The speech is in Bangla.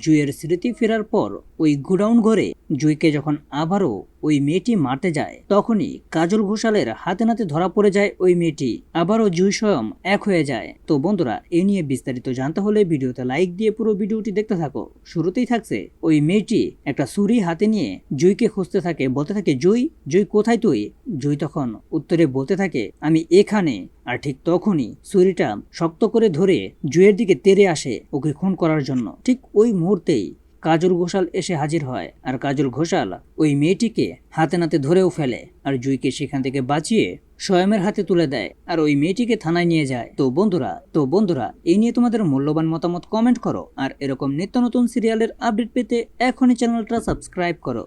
জুইয়ের স্মৃতি ফেরার পর ওই গোডাউন ঘরে জুইকে যখন আবারও ওই মেয়েটি মারতে যায়, তখনই কাজল ঘোষালের হাতে নাতে ধরা পড়ে যায় ওই মেয়েটি। আবারও জুই স্বয়ং এক হয়ে যায়। তো বন্ধুরা, এ নিয়ে বিস্তারিত জানতে হলে ভিডিওতে লাইক দিয়ে পুরো ভিডিওটি দেখতে থাকো। শুরুতেই থাকছে ওই মেয়েটি একটা ছুরি হাতে নিয়ে জুইকে খুঁজতে থাকে, বলতে থাকে, জুই, জুই কোথায় তুই? জুই তখন উত্তরে বলতে থাকে, আমি এখানে। আর ঠিক তখনই ছুরিটা শক্ত করে ধরে জুইয়ের দিকে তেড়ে আসে ওকে খুন করার জন্য। ঠিক ওই মুহূর্তেই কাজল ঘোষাল এসে হাজির হয়, আর কাজল ঘোষাল ওই মেয়েটিকে হাতে নাতে ধরেও ফেলে আর জুইকে সেখান থেকে বাঁচিয়ে স্বয়মের হাতে তুলে দেয় আর ওই মেয়েটিকে থানায় নিয়ে যায়। তো বন্ধুরা এই নিয়ে তোমাদের মূল্যবান মতামত কমেন্ট করো, আর এরকম নিত্য নতুন সিরিয়ালের আপডেট পেতে এখনই চ্যানেলটা সাবস্ক্রাইব করো।